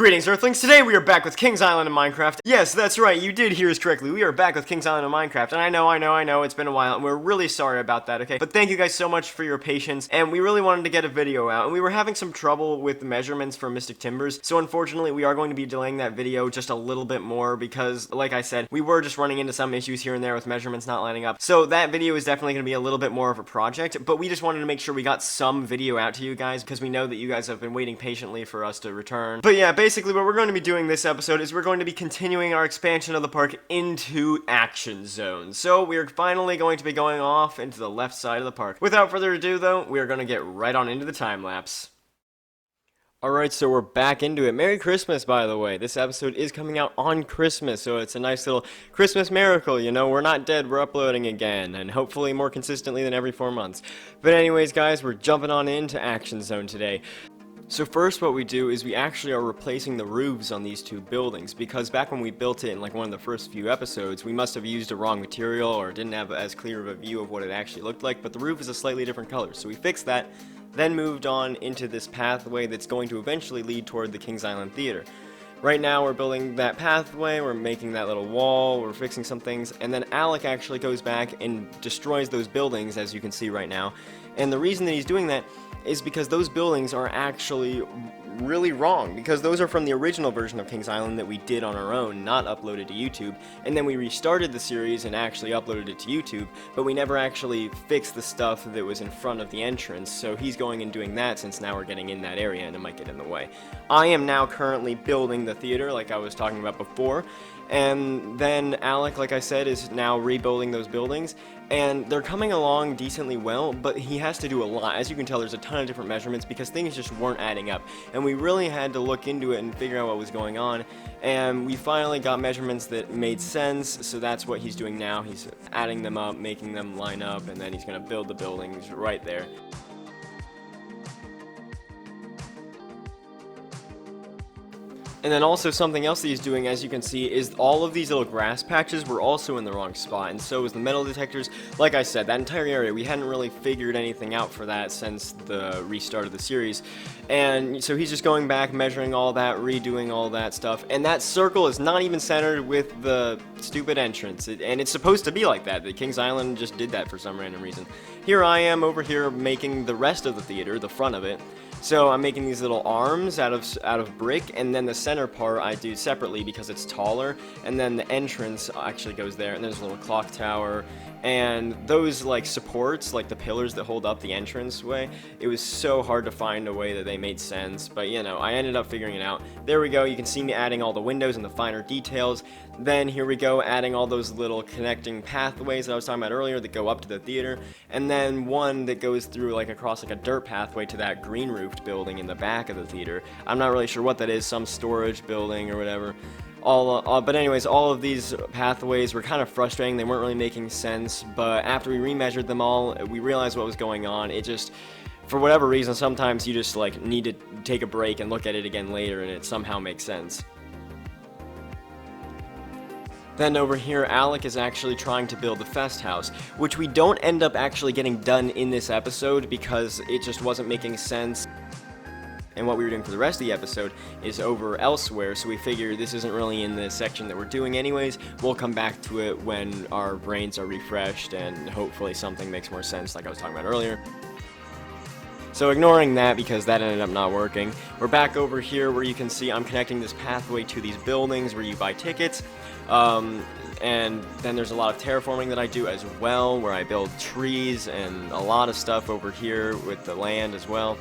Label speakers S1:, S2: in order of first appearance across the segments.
S1: Greetings, Earthlings! Today we are back with Kings Island in Minecraft. Yes, that's right, you did hear us correctly. We are back with Kings Island in Minecraft, and I know, it's been a while, and we're really sorry about that, okay? But thank you guys so much for your patience, and we really wanted to get a video out, and we were having some trouble with the measurements for Mystic Timbers, so unfortunately we are going to be delaying that video just a little bit more, because, like I said, we were just running into some issues here and there with measurements not lining up. So that video is definitely going to be a little bit more of a project, but we just wanted to make sure we got some video out to you guys, because we know that you guys have been waiting patiently for us to return. But yeah, basically what we're going to be doing this episode is we're going to be continuing our expansion of the park into Action Zone. So we're finally going to be going off into the left side of the park. Without further ado though, we are going to get right on into the time lapse. Alright, so we're back into it. Merry Christmas, by the way. This episode is coming out on Christmas, so it's a nice little Christmas miracle, you know? We're not dead, we're uploading again, and hopefully more consistently than every 4 months. But anyways, guys, we're jumping on into Action Zone today. So first what we do is we actually are replacing the roofs on these two buildings, because back when we built it in like one of the first few episodes, we must have used a wrong material or didn't have as clear of a view of what it actually looked like, but the roof is a slightly different color. So we fixed that, then moved on into this pathway that's going to eventually lead toward the Kings Island Theater. Right now we're building that pathway, we're making that little wall, we're fixing some things, and then Alec actually goes back and destroys those buildings, as you can see right now. And the reason that he's doing that is because those buildings are actually really wrong, because those are from the original version of Kings Island that we did on our own, not uploaded to YouTube, and then we restarted the series and actually uploaded it to YouTube, but we never actually fixed the stuff that was in front of the entrance, so he's going and doing that since now we're getting in that area and it might get in the way. I am now currently building the theater like I was talking about before, and then Alec, like I said, is now rebuilding those buildings, and they're coming along decently well, but he has to do a lot. As you can tell, there's a ton of different measurements because things just weren't adding up, and we really had to look into it and figure out what was going on, and we finally got measurements that made sense, so that's what he's doing now. He's adding them up, making them line up, and then he's going to build the buildings right there. And then also something else that he's doing, as you can see, is all of these little grass patches were also in the wrong spot, and so was the metal detectors. Like I said, that entire area, we hadn't really figured anything out for that since the restart of the series. And so he's just going back, measuring all that, redoing all that stuff, and that circle is not even centered with the stupid entrance, and it's supposed to be like that. The Kings Island just did that for some random reason. Here I am over here making the rest of the theater, the front of it. So I'm making these little arms out of brick, and then the center part I do separately because it's taller, and then the entrance actually goes there, and there's a little clock tower, and those like supports, like the pillars that hold up the entranceway, it was so hard to find a way that they made sense, but you know, I ended up figuring it out. There we go, you can see me adding all the windows and the finer details. Then here we go, adding all those little connecting pathways that I was talking about earlier that go up to the theater, and then one that goes through like across like a dirt pathway to that green roofed building in the back of the theater. I'm not really sure what that is, some storage building or whatever. But anyways, all of these pathways were kind of frustrating. They weren't really making sense, but after we remeasured them all, we realized what was going on. It just, for whatever reason, sometimes you just like need to take a break and look at it again later, and it somehow makes sense. Then over here, Alec is actually trying to build the Fest House, which we don't end up actually getting done in this episode because it just wasn't making sense. And what we were doing for the rest of the episode is over elsewhere, so we figured this isn't really in the section that we're doing anyways. We'll come back to it when our brains are refreshed and hopefully something makes more sense like I was talking about earlier. So ignoring that because that ended up not working, we're back over here where you can see I'm connecting this pathway to these buildings where you buy tickets. And then there's a lot of terraforming that I do as well, where I build trees and a lot of stuff over here with the land as well.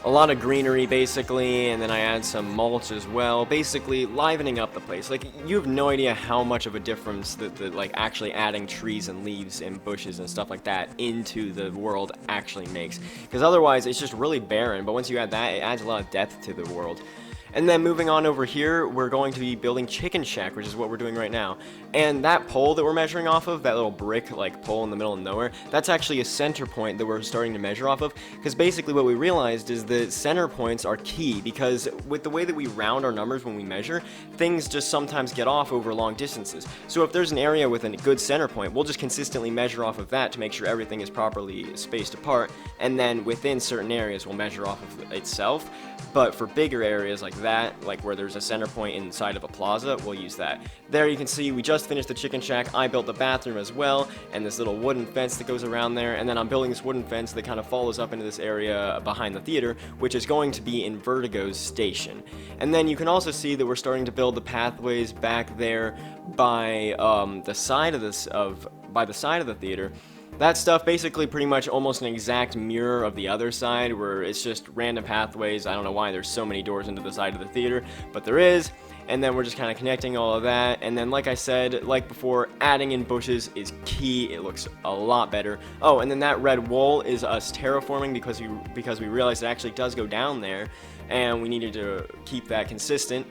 S1: A lot of greenery basically, and then I add some mulch as well, basically livening up the place. Like, you have no idea how much of a difference that like actually adding trees and leaves and bushes and stuff like that into the world actually makes, because otherwise it's just really barren, but once you add that, it adds a lot of depth to the world. And then moving on over here, we're going to be building Chicken Shack, which is what we're doing right now. And that pole that we're measuring off of, that little brick like pole in the middle of nowhere, that's actually a center point that we're starting to measure off of, because basically what we realized is that center points are key, because with the way that we round our numbers when we measure, things just sometimes get off over long distances. So if there's an area with a good center point, we'll just consistently measure off of that to make sure everything is properly spaced apart, and then within certain areas we'll measure off of itself. But for bigger areas like that, like where there's a center point inside of a plaza, we'll use that. There you can see we just finished the Chicken Shack. I built the bathroom as well, and this little wooden fence that goes around there, and then I'm building this wooden fence that kind of follows up into this area behind the theater, which is going to be Invertigo's station. And then you can also see that we're starting to build the pathways back there by the side of the theater. That stuff basically pretty much almost an exact mirror of the other side, where it's just random pathways. I don't know why there's so many doors into the side of the theater, but there is. And then we're just kind of connecting all of that. And then, like I said, like before, adding in bushes is key. It looks a lot better. Oh, and then that red wool is us terraforming because we realized it actually does go down there, and we needed to keep that consistent.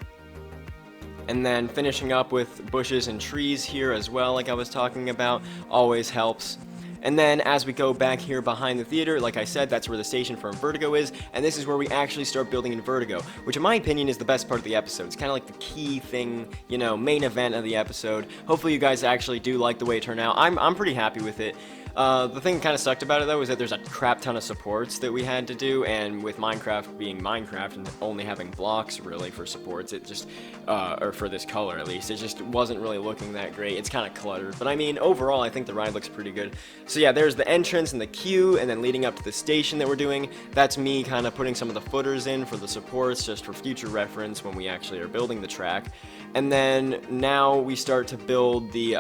S1: And then finishing up with bushes and trees here as well, like I was talking about, always helps. And then as we go back here behind the theater, like I said, that's where the station for Invertigo is, and this is where we actually start building Invertigo, which in my opinion is the best part of the episode. It's kind of like the key thing, you know, main event of the episode. Hopefully you guys actually do like the way it turned out. I'm pretty happy with it. The thing that kind of sucked about it though is that there's a crap ton of supports that we had to do, and with Minecraft being Minecraft and only having blocks really for supports, it just, or for this color at least, it just wasn't really looking that great. It's kind of cluttered, but I mean overall I think the ride looks pretty good. So yeah, there's the entrance and the queue, and then leading up to the station that we're doing, that's me kind of putting some of the footers in for the supports just for future reference when we actually are building the track. And then now we start to build the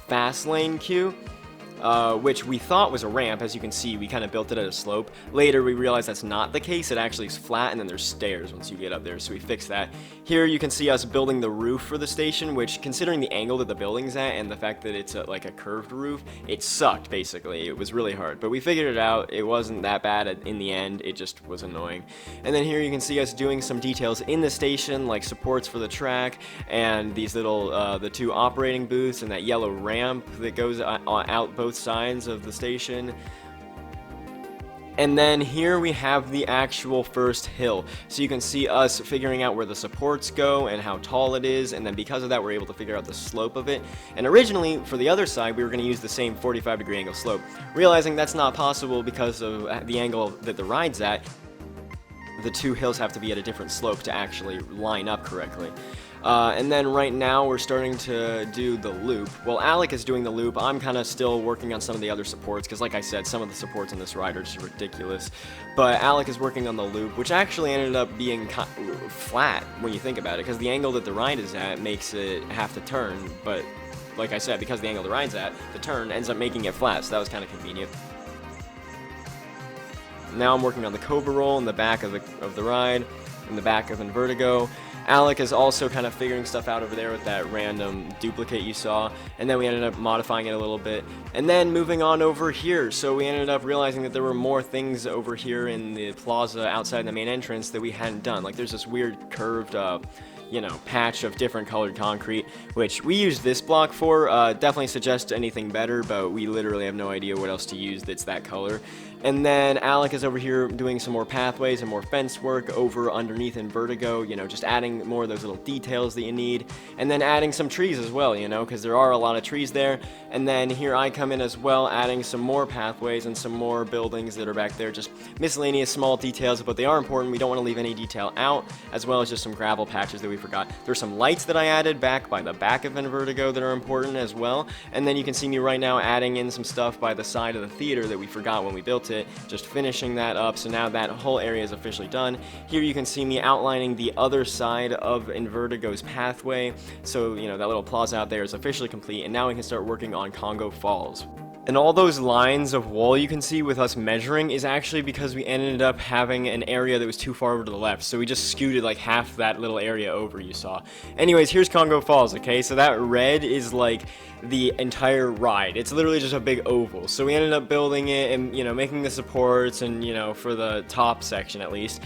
S1: fast lane queue. Which we thought was a ramp. As you can see, we kind of built it at a slope. Later, we realized that's not the case. It actually is flat, and then there's stairs once you get up there, so we fixed that. Here, you can see us building the roof for the station, which, considering the angle that the building's at and the fact that it's like a curved roof, it sucked, basically. It was really hard, but we figured it out. It wasn't that bad in the end. It just was annoying. And then here, you can see us doing some details in the station, like supports for the track, and these little, the two operating booths, and that yellow ramp that goes out both sides of the station. And then here we have the actual first hill, so you can see us figuring out where the supports go and how tall it is, and then because of that we're able to figure out the slope of it. And originally for the other side we were going to use the same 45-degree angle slope, realizing that's not possible because of the angle that the ride's at. The two hills have to be at a different slope to actually line up correctly. And then right now we're starting to do the loop. Well, Alec is doing the loop. I'm kind of still working on some of the other supports because, like I said, some of the supports in this ride are just ridiculous. But Alec is working on the loop, which actually ended up being flat when you think about it, because the angle that the ride is at makes it have to turn. But like I said, because the angle the ride's at, the turn ends up making it flat, so that was kind of convenient. Now I'm working on the Cobra roll in the back of the ride, in the back of Invertigo. Alec is also kind of figuring stuff out over there with that random duplicate you saw, and then we ended up modifying it a little bit. And then moving on over here, so we ended up realizing that there were more things over here in the plaza outside the main entrance that we hadn't done. Like there's this weird curved you know, patch of different colored concrete, which we used this block for. Definitely suggest anything better, but we literally have no idea what else to use that's that color. And then Alec is over here doing some more pathways and more fence work over underneath Invertigo, you know, just adding more of those little details that you need. And then adding some trees as well, you know, because there are a lot of trees there. And then here I come in as well, adding some more pathways and some more buildings that are back there, just miscellaneous small details, but they are important. We don't want to leave any detail out, as well as just some gravel patches that we forgot. There's some lights that I added back by the back of Invertigo that are important as well. And then you can see me right now adding in some stuff by the side of the theater that we forgot when we built it, just finishing that up. So now that whole area is officially done. Here you can see me outlining the other side of Invertigo's pathway. So, you know, that little plaza out there is officially complete, and now we can start working on Congo Falls. And all those lines of wall you can see with us measuring is actually because we ended up having an area that was too far over to the left, so we just scooted like half that little area over you saw. Anyways, here's Congo Falls, okay? So that red is like the entire ride. It's literally just a big oval. So we ended up building it and, you know, making the supports and, you know, for the top section at least.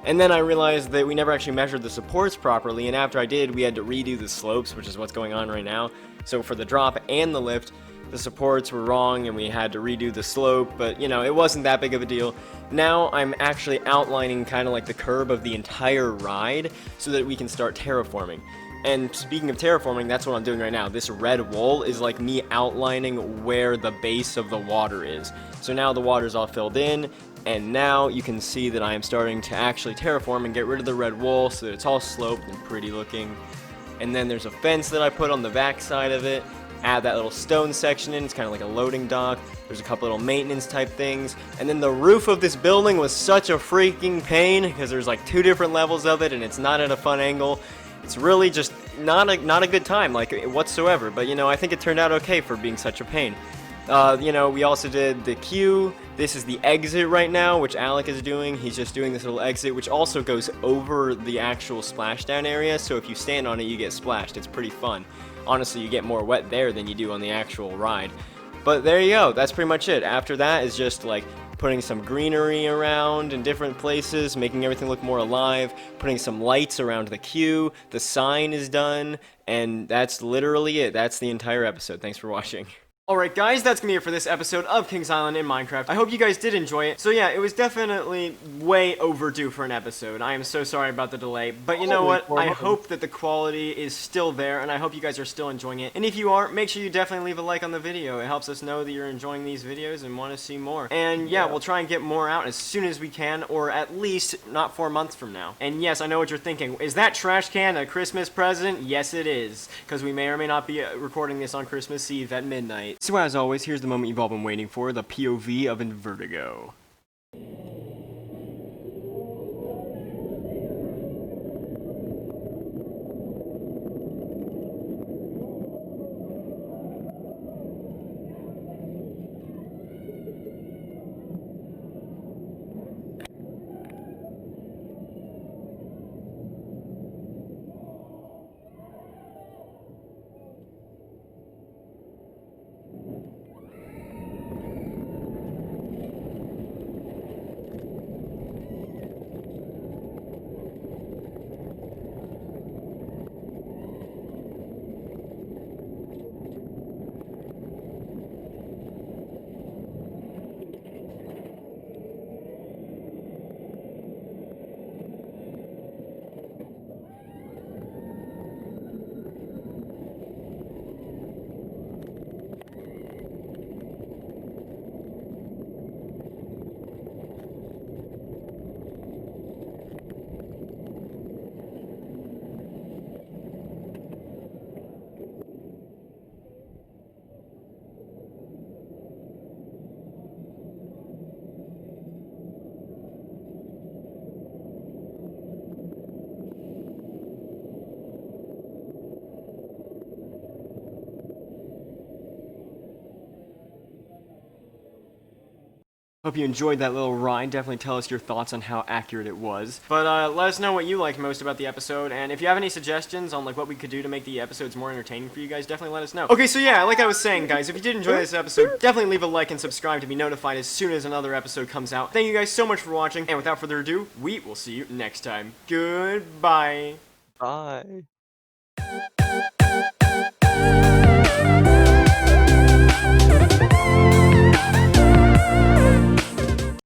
S1: And then I realized that we never actually measured the supports properly, and after I did, we had to redo the slopes, which is what's going on right now. So for the drop and the lift, the supports were wrong and we had to redo the slope, but you know, it wasn't that big of a deal. Now I'm actually outlining kind of like the curb of the entire ride so that we can start terraforming. And speaking of terraforming, that's what I'm doing right now. This red wool is like me outlining where the base of the water is. So now the water's all filled in, and now you can see that I am starting to actually terraform and get rid of the red wool so that it's all sloped and pretty looking. And then there's a fence that I put on the back side of it. Add that little stone section in, it's kind of like a loading dock. There's a couple little maintenance type things. And then the roof of this building was such a freaking pain because there's like 2 different levels of it and it's not at a fun angle. It's really just not a good time, like, whatsoever. But, you know, I think it turned out okay for being such a pain. You know, we also did the queue. This is the exit right now, which Alec is doing. He's just doing this little exit, which also goes over the actual splashdown area. So if you stand on it, you get splashed. It's pretty fun. Honestly, you get more wet there than you do on the actual ride. But there you go. That's pretty much it. After that is just like putting some greenery around in different places, making everything look more alive, putting some lights around the queue. The sign is done, and that's literally it. That's the entire episode. Thanks for watching. Alright guys, that's gonna be it for this episode of Kings Island in Minecraft. I hope you guys did enjoy it. So yeah, it was definitely way overdue for an episode. I am so sorry about the delay, but you know what? I hope that the quality is still there, and I hope you guys are still enjoying it. And if you are, make sure you definitely leave a like on the video. It helps us know that you're enjoying these videos and want to see more. And yeah, we'll try and get more out as soon as we can, or at least not 4 months from now. And yes, I know what you're thinking. Is that trash can a Christmas present? Yes, it is, because we may or may not be recording this on Christmas Eve at midnight. So as always, here's the moment you've all been waiting for, the POV of Invertigo. Hope you enjoyed that little ride. Definitely tell us your thoughts on how accurate it was. But let us know what you liked most about the episode, and if you have any suggestions on like what we could do to make the episodes more entertaining for you guys, definitely let us know. Okay, so yeah, like I was saying, guys, if you did enjoy this episode, definitely leave a like and subscribe to be notified as soon as another episode comes out. Thank you guys so much for watching, and without further ado, we will see you next time. Goodbye.
S2: Bye.